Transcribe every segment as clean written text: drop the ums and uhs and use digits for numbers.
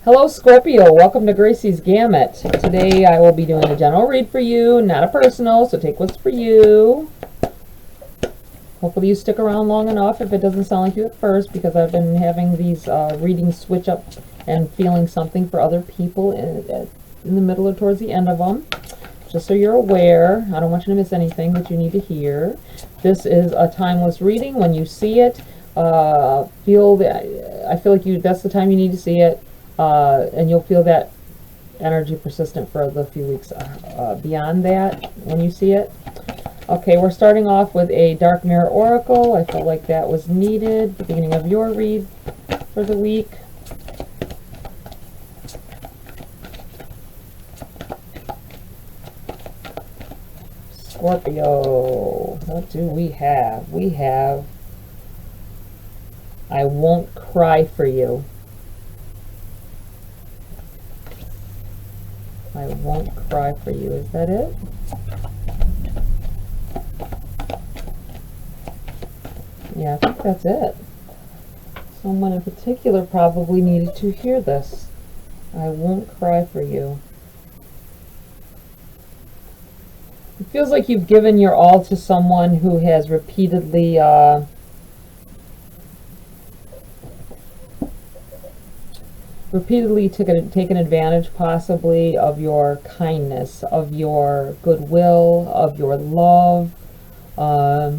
Hello Scorpio, welcome to GRAYCI'S Gamut. Today I will be doing a general read for you, not a personal, so take what's for you. Hopefully you stick around long enough if it doesn't sound like you at first, because I've been having these readings switch up and feeling something for other people in the middle or towards the end of them. Just so you're aware, I don't want you to miss anything that you need to hear. This is a timeless reading. When you see it, I feel like that's the time you need to see it. And you'll feel that energy persistent for the few weeks beyond that when you see it. Okay, we're starting off with a Dark Mirror Oracle. I felt like that was needed at the beginning of your read for the week. Scorpio, what do we have? We have I won't cry for you. I won't cry for you. Is that it? Yeah, I think that's it. Someone in particular probably needed to hear this. I won't cry for you. It feels like you've given your all to someone who has repeatedly taken advantage possibly of your kindness, of your goodwill, of your love. I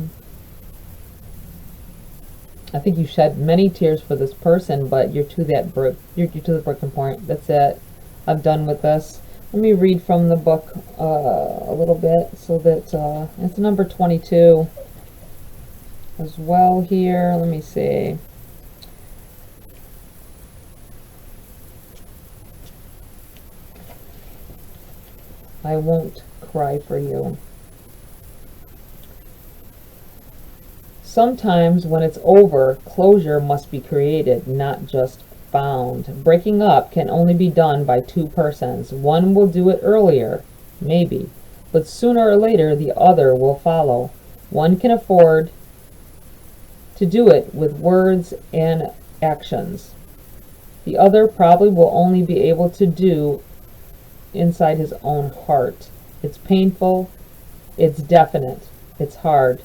think you shed many tears for this person, but you're to the breaking point. That's it. I'm done with this. Let me read from the book a little bit, so that it's number 22 as well here. Let me see. I won't cry for you. Sometimes when it's over, closure must be created, not just found. Breaking up can only be done by two persons. One will do it earlier, maybe, but sooner or later the other will follow. One can afford to do it with words and actions. The other probably will only be able to do inside his own heart. It's painful, it's definite, it's hard,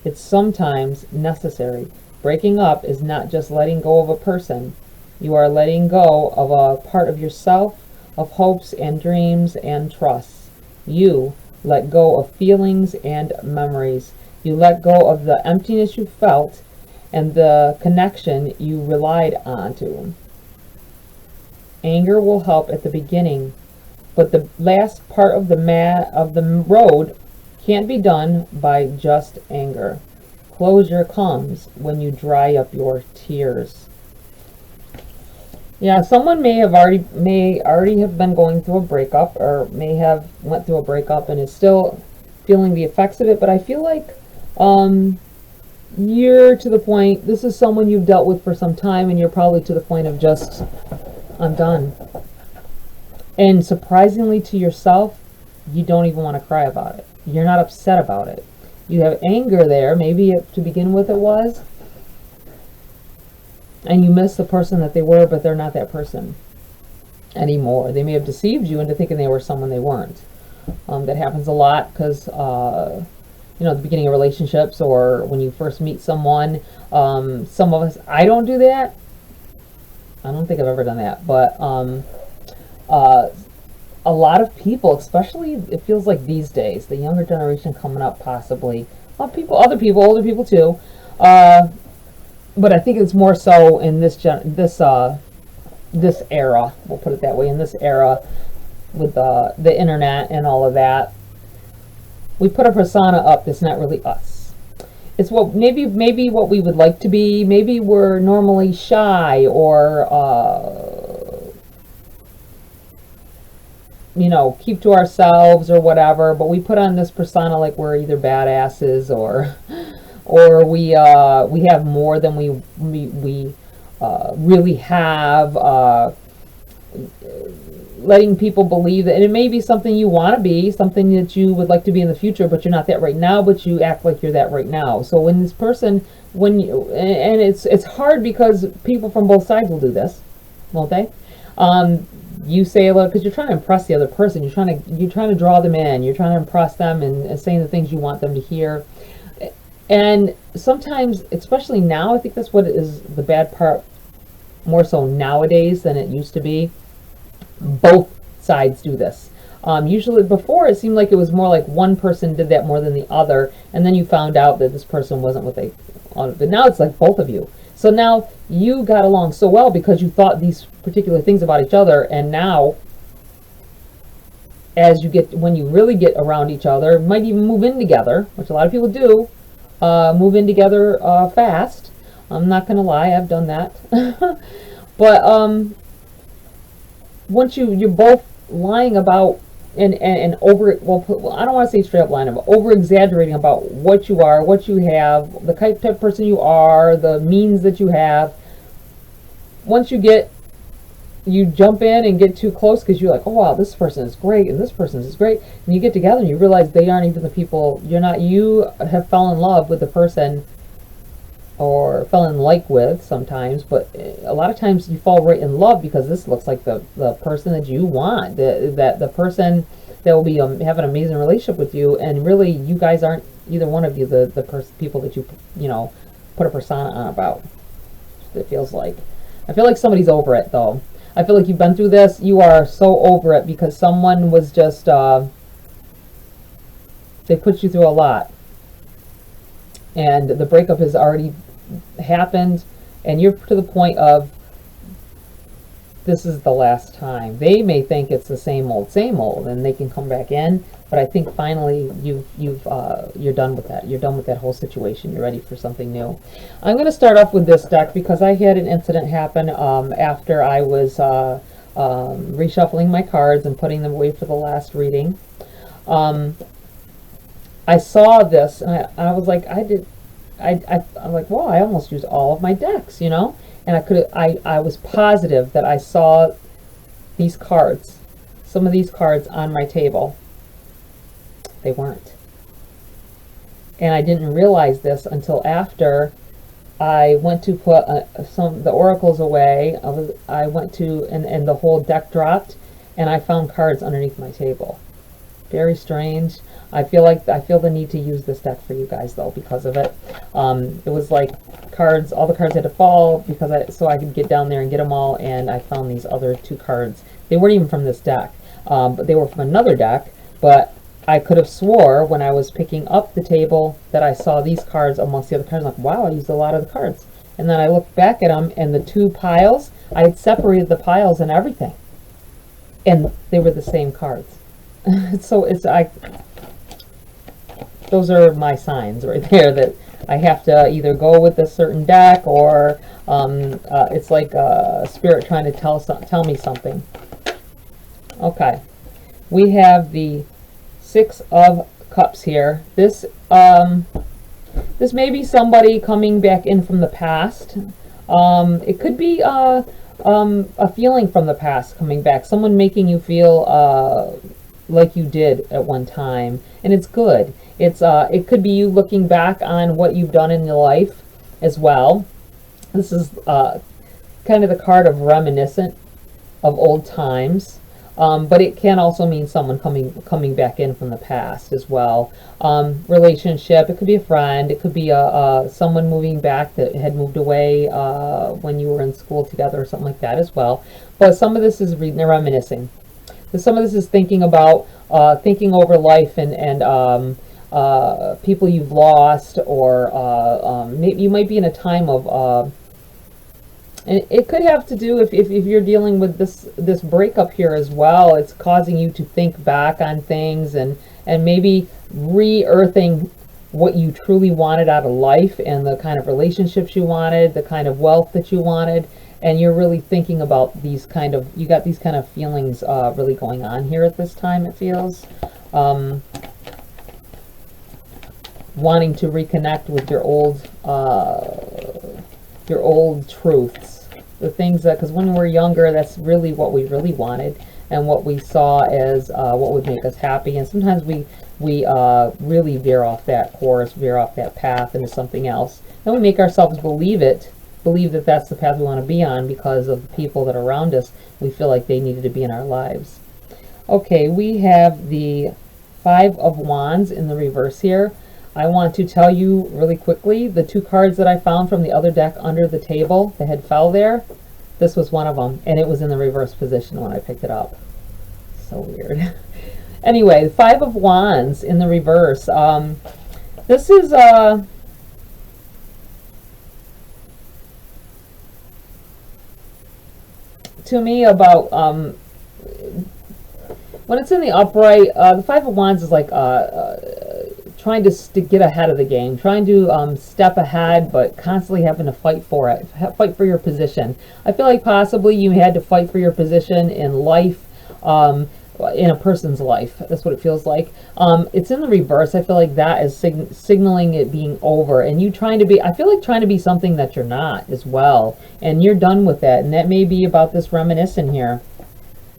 it's sometimes necessary. Breaking up is not just letting go of a person. You are letting go of a part of yourself, of hopes and dreams and trusts. You let go of feelings and memories. You let go of the emptiness you felt and the connection you relied on to. Anger will help at the beginning, but the last part of the road can't be done by just anger. Closure comes when you dry up your tears. Yeah, someone may already have been going through a breakup, or may have went through a breakup and is still feeling the effects of it, but I feel like you're to the point, this is someone you've dealt with for some time, and you're probably to the point of just, I'm done. And surprisingly to yourself, you don't even want to cry about it. You're not upset about it. You have anger there, maybe to begin with it was, and you miss the person that they were, but they're not that person anymore. They may have deceived you into thinking they were someone they weren't. That happens a lot because, you know, at the beginning of relationships or when you first meet someone, some of us, I don't do that. I don't think I've ever done that, but a lot of people, especially it feels like these days, the younger generation coming up possibly, older people too, but I think it's more so in this era, we'll put it that way, in this era with the internet and all of that. We put a persona up that's not really us. It's what maybe what we would like to be. Maybe we're normally shy or you know, keep to ourselves or whatever, but we put on this persona like we're either badasses or we have more than we really have, letting people believe that, and it may be something you want to be, something that you would like to be in the future, but you're not that right now, but you act like you're that right now. So when this person, and it's hard because people from both sides will do this, won't they? You say a little because you're trying to impress the other person. You're trying to draw them in. You're trying to impress them and saying the things you want them to hear. And sometimes, especially now, I think that's what is the bad part, more so nowadays than it used to be. Both sides do this. Usually before it seemed like it was more like one person did that more than the other, and then you found out that this person wasn't what they wanted. But now it's like both of you. So now you got along so well because you thought these particular things about each other, and now when you really get around each other, might even move in together, which a lot of people do, move in together fast. I'm not gonna lie, I've done that. But once you're both lying about and over, well, I don't want to say straight up lying, but over exaggerating about what you are, what you have, the type of person you are, the means that you have. Once you jump in and get too close because you're like, oh wow, this person is great and this person is great, and you get together and you realize they aren't even the people. You have fell in love with the person, or fell in like with sometimes, but a lot of times you fall right in love because this looks like the person that you want, the person that will be have an amazing relationship with you, and really you guys aren't, either one of you, the people that you put a persona on about. It feels like. I feel like somebody's over it though. I feel like you've been through this. You are so over it because someone was just they put you through a lot, and the breakup has already happened, and you're to the point of this is the last time. They may think it's the same old, and they can come back in, but I think finally you're done with that. You're done with that whole situation. You're ready for something new. I'm going to start off with this deck because I had an incident happen after I was reshuffling my cards and putting them away for the last reading. I saw this and I was like, I'm like, well, I almost used all of my decks, and I was positive that I saw these cards, some of these cards on my table. They weren't. And I didn't realize this until after I went to put the oracles away. I went to, and the whole deck dropped, and I found cards underneath my table. Very strange. I feel the need to use this deck for you guys though because of it. It was like all the cards had to fall so I could get down there and get them all, and I found these other two cards. They weren't even from this deck, but they were from another deck, but I could have swore when I was picking up the table that I saw these cards amongst the other cards. I'm like, wow, I used a lot of the cards. And then I looked back at them, and the two piles, I had separated the piles and everything, and they were the same cards. So those are my signs right there that I have to either go with a certain deck, or it's like spirit trying to tell me something. Okay, we have the Six of Cups here. This may be somebody coming back in from the past. It could be a feeling from the past coming back. Someone making you feel like you did at one time, and it's good. It could be you looking back on what you've done in your life as well. This is kind of the card of reminiscent of old times, but it can also mean someone coming back in from the past as well. Relationship. It could be a friend. It could be someone moving back that had moved away when you were in school together or something like that as well. But some of this is reminiscing. Some of this is thinking about thinking over life and people you've lost, or maybe you might be in a time of and it could have to do if you're dealing with this breakup here as well. It's causing you to think back on things and maybe re-earthing what you truly wanted out of life and the kind of relationships you wanted, the kind of wealth that you wanted. And you're really thinking about you got these kind of feelings really going on here at this time, it feels. Wanting to reconnect with your old truths. The things that, because when we were younger, that's really what we really wanted and what we saw as what would make us happy. And sometimes we really veer off that course, veer off that path into something else. Then we make ourselves believe it believe that that's the path we want to be on because of the people that are around us. We feel like they needed to be in our lives. Okay, we have the Five of Wands in the reverse here. I want to tell you really quickly, the 2 cards that I found from the other deck under the table that had fell there, this was one of them, and it was in the reverse position when I picked it up. So weird. Anyway, the Five of Wands in the reverse. This is to me about when it's in the upright, the Five of Wands is like trying to get ahead of the game, trying to step ahead, but constantly having to fight for it, fight for your position. I feel like possibly you had to fight for your position in life, in a person's life. That's what it feels like. It's in the reverse. I feel like that is signaling it being over, and you trying to be, I feel like trying to be something that you're not as well, and you're done with that. And that may be about this reminiscing here.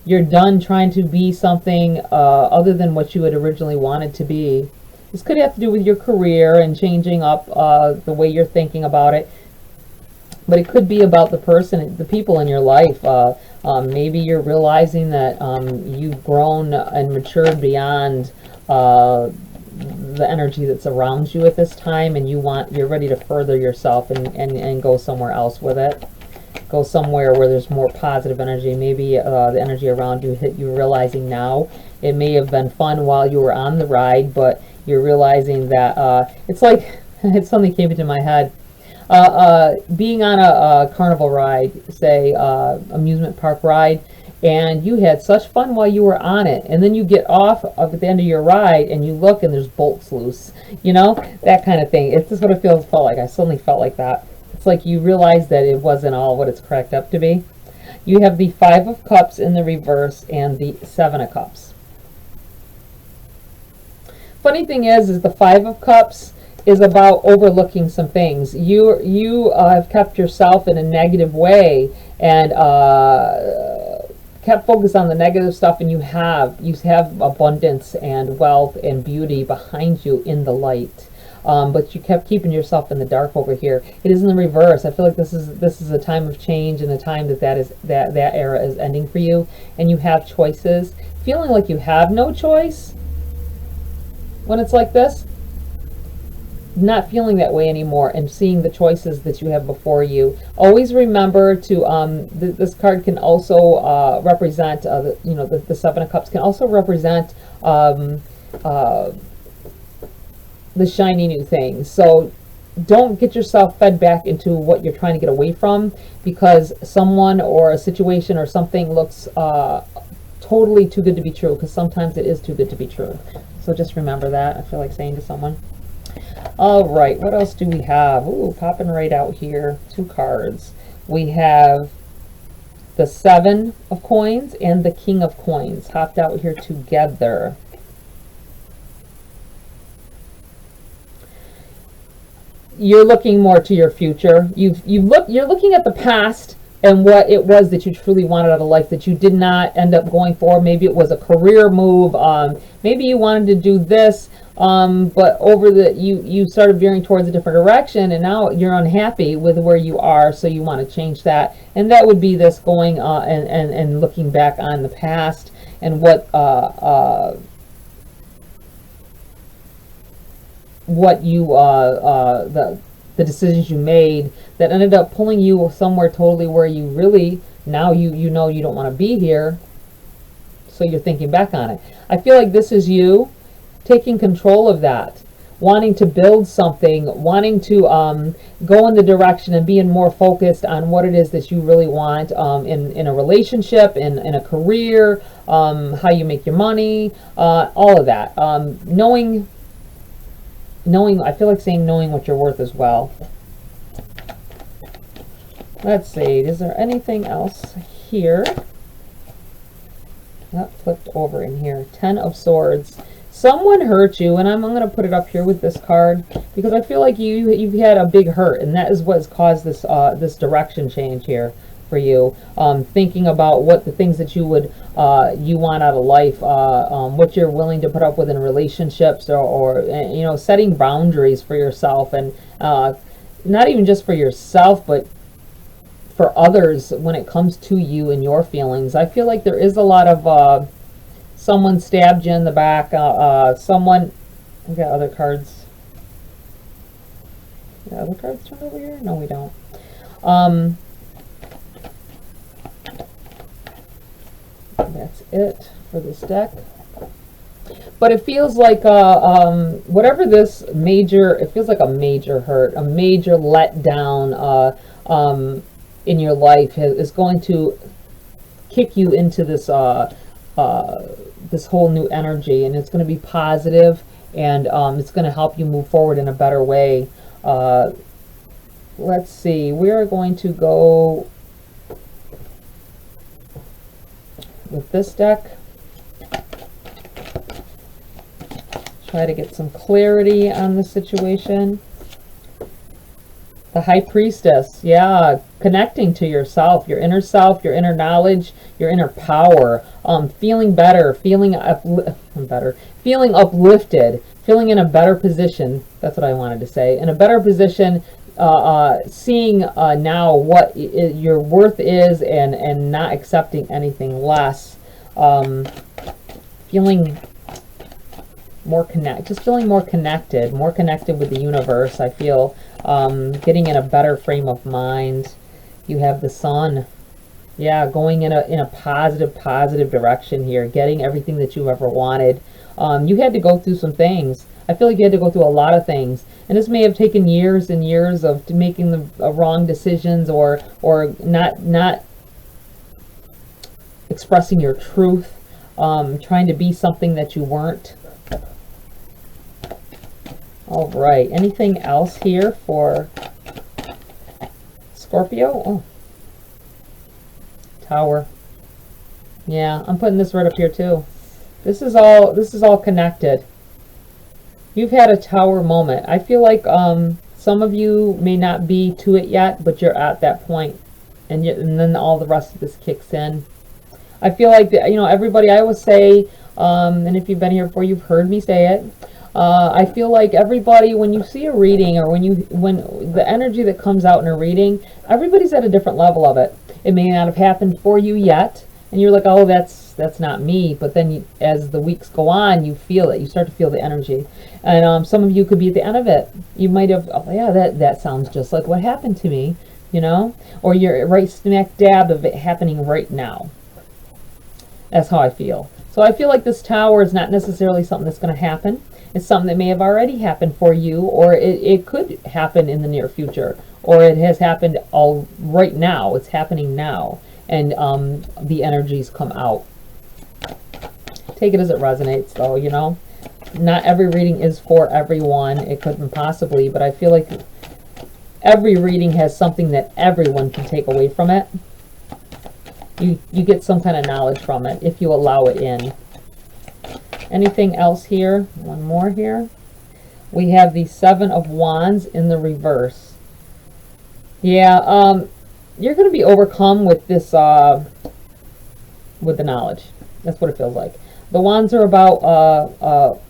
You're done trying to be something other than what you had originally wanted to be. This could have to do with your career and changing up the way you're thinking about it. But it could be about the person, the people in your life. Maybe you're realizing that you've grown and matured beyond the energy that's around you at this time, and you're ready to further yourself and go somewhere else with it. Go somewhere where there's more positive energy. Maybe the energy around you you're realizing now. It may have been fun while you were on the ride, but you're realizing that it's like it's something came into my head. Being on a carnival ride, say amusement park ride, and you had such fun while you were on it, and then you get off at the end of your ride and you look and there's bolts loose, you know, that kind of thing. It's just what it felt like. I suddenly felt like that. It's like you realize that it wasn't all what it's cracked up to be. You have the Five of Cups in the reverse and the Seven of Cups. Funny thing is the Five of Cups is about overlooking some things. You have kept yourself in a negative way and kept focused on the negative stuff, and you have abundance and wealth and beauty behind you in the light. But you kept keeping yourself in the dark over here. It is in the reverse. I feel like this is a time of change and a time that era is ending for you, and you have choices. Feeling like you have no choice when it's like this. Not feeling that way anymore, and seeing the choices that you have before you. Always remember to this card can also represent the Seven of Cups can also represent the shiny new things. So don't get yourself fed back into what you're trying to get away from because someone or a situation or something looks totally too good to be true, because sometimes it is too good to be true. So just remember that. I feel like saying to someone. All right, what else do we have? Ooh, popping right out here. 2 cards. We have the Seven of Coins and the King of Coins hopped out here together. You're looking more to your future. You're looking at the past and what it was that you truly wanted out of life that you did not end up going for. Maybe it was a career move. Maybe you wanted to do this, but you started veering towards a different direction, and now you're unhappy with where you are, so you want to change that. And that would be this going and looking back on the past and what you the decisions you made that ended up pulling you somewhere totally where you really now you know you don't want to be here, so you're thinking back on it. I feel like this is you taking control of that, wanting to build something, wanting to go in the direction and being more focused on what it is that you really want in a relationship, in a career, how you make your money, all of that. Knowing, I feel like saying knowing what you're worth as well. Let's see, is there anything else here? That flipped over in here. 10 of Swords. Someone hurt you, and I'm going to put it up here with this card because I feel like you've had a big hurt, and that is what's caused this this direction change here for you. Thinking about what the things that you would you want out of life, what you're willing to put up with in relationships, or setting boundaries for yourself, and not even just for yourself, but for others when it comes to you and your feelings. I feel like there is a lot of someone stabbed you in the back. Someone, we got other cards. Yeah, other cards turned over here? No, we don't. That's it for this deck. But it feels like whatever this major, it feels like a major hurt, a major letdown in your life is going to kick you into this this whole new energy, and it's going to be positive, and it's going to help you move forward in a better way. Let's see, we are going to go with this deck. Try to get some clarity on the situation. The High Priestess, yeah, connecting to yourself, your inner self, your inner knowledge, your inner power, feeling better, feeling uplifted, feeling in a better position. That's what I wanted to say. In a better position, seeing now what your worth is, and not accepting anything less. Feeling more feeling more connected with the universe. I feel getting in a better frame of mind. You have the Sun, yeah, going in a positive direction here, getting everything that you ever wanted. You had to go through some things. I feel like you had to go through a lot of things, and this may have taken years and years of making the wrong decisions, or not expressing your truth, trying to be something that you weren't. All right, anything else here for Scorpio? Oh, Tower. Yeah, I'm putting this right up here too. This is all connected. You've had a Tower moment. I feel like some of you may not be to it yet, but you're at that point, and then all the rest of this kicks in. I feel like, you know, everybody, I always say, and if you've been here before, you've heard me say it. I feel like everybody, when you see a reading, or when the energy that comes out in a reading, everybody's at a different level of it. It may not have happened for you yet, and you're like, oh, that's not me. But then as the weeks go on, you feel it. You start to feel the energy. And some of you could be at the end of it. You might have, oh yeah, that sounds just like what happened to me, you know? Or you're right smack dab of it happening right now. That's how I feel. So I feel like this Tower is not necessarily something that's going to happen. It's something that may have already happened for you, or it could happen in the near future, or it has happened all right now. It's happening now, and the energies come out. Take it as it resonates, though, you know. Not every reading is for everyone. It couldn't possibly, but I feel like every reading has something that everyone can take away from it. You get some kind of knowledge from it if you allow it in. Anything else here? One more here. We have the Seven of Wands in the reverse. Yeah, you're going to be overcome with this, with the knowledge. That's what it feels like. The Wands are about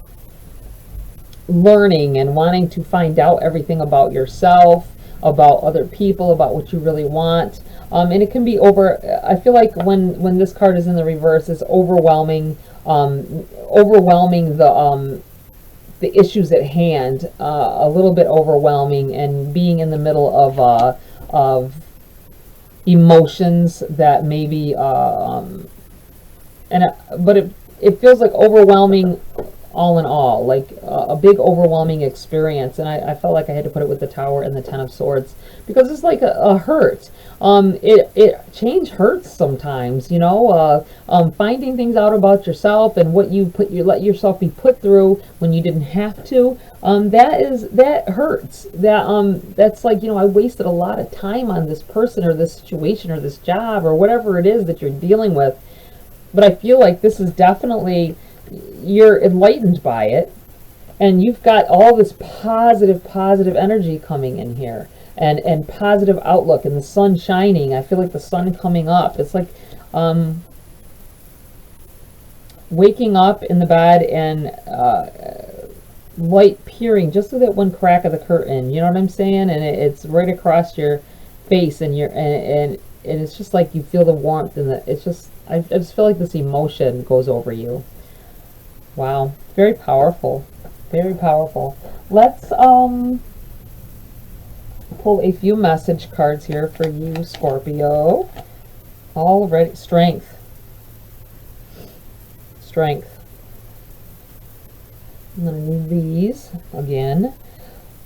learning and wanting to find out everything about yourself, about other people, about what you really want. And it can be I feel like when this card is in the reverse, it's overwhelming, overwhelming the issues at hand, a little bit overwhelming, and being in the middle of emotions that maybe, but it feels like overwhelming all in all, like a big overwhelming experience. And I felt like I had to put it with the Tower and the Ten of Swords, because it's like a hurt. Change hurts sometimes, you know. Finding things out about yourself and what you let yourself be put through when you didn't have to, that hurts. That's like, you know, I wasted a lot of time on this person or this situation or this job or whatever it is that you're dealing with. But I feel like this is definitely, you're enlightened by it, and you've got all this positive energy coming in here, and positive outlook, and the sun shining. I feel like the sun coming up. It's like waking up in the bed and light peering just through that one crack of the curtain, you know what I'm saying? And it's right across your face, and it's just like you feel the warmth, and it's just, I just feel like this emotion goes over you. Wow, very powerful, very powerful. Let's pull a few message cards here for you, Scorpio. Already, strength. Strength. I'm going to need these again.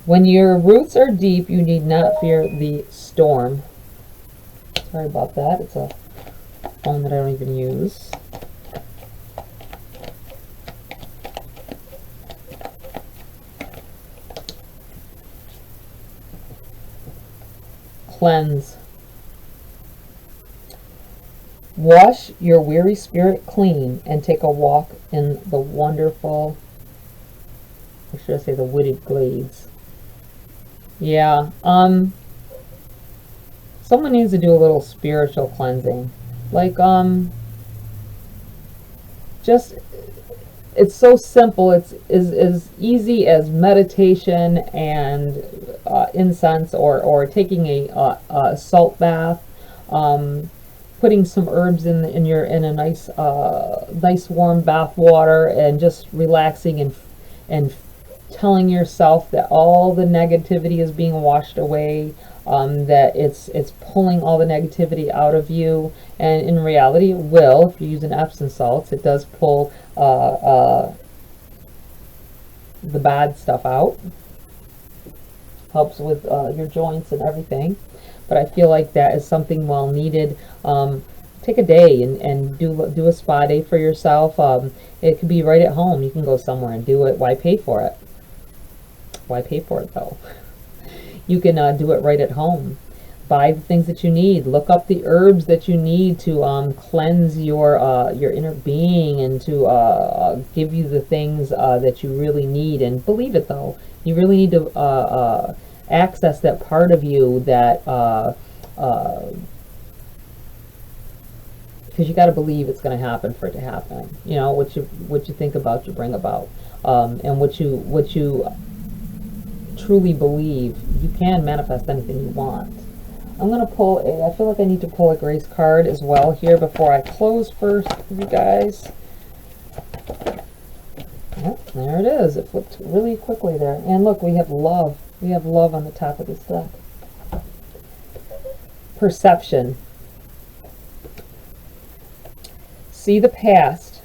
When your roots are deep, you need not fear the storm. Sorry about that. It's a phone that I don't even use. Cleanse. Wash your weary spirit clean and take a walk in the wonderful, or should I say the wooded glades. Yeah, someone needs to do a little spiritual cleansing. Like, just, it's so simple. It's as easy as meditation and incense, or taking a salt bath, putting some herbs in a nice nice warm bath water, and just relaxing and telling yourself that all the negativity is being washed away, that it's pulling all the negativity out of you. And in reality it will. If you're using Epsom salts, it does pull the bad stuff out. Helps with your joints and everything. But I feel like that is something well needed. Take a day and do a spa day for yourself. It could be right at home. You can go somewhere and do it. Why pay for it? Why pay for it though? You can do it right at home. Buy the things that you need. Look up the herbs that you need to cleanse your inner being, and to give you the things that you really need. And believe it though, you really need to access that part of you that because you got to believe it's going to happen for it to happen. You know, what you think about, you bring about, and what you truly believe, you can manifest anything you want. I'm going to pull I feel like I need to pull a Grace card as well here before I close first for you guys. Oh, there it is. It flipped really quickly there. And look, we have love. We have love on the top of this deck. Perception. See the past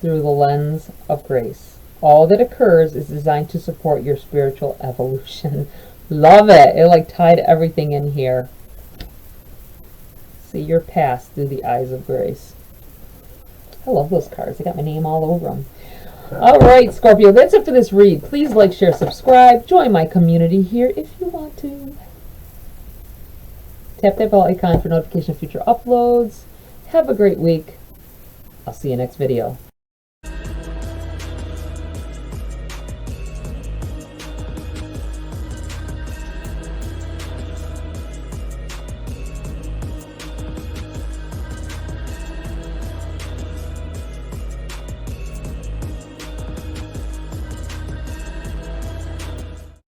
through the lens of grace. All that occurs is designed to support your spiritual evolution. Love it. It like tied everything in here. See your past through the eyes of grace. I love those cards. They got my name all over them. All right, Scorpio, that's it for this read. Please like, share, subscribe. Join my community here if you want to. Tap that bell icon for notification of future uploads. Have a great week. I'll see you next video.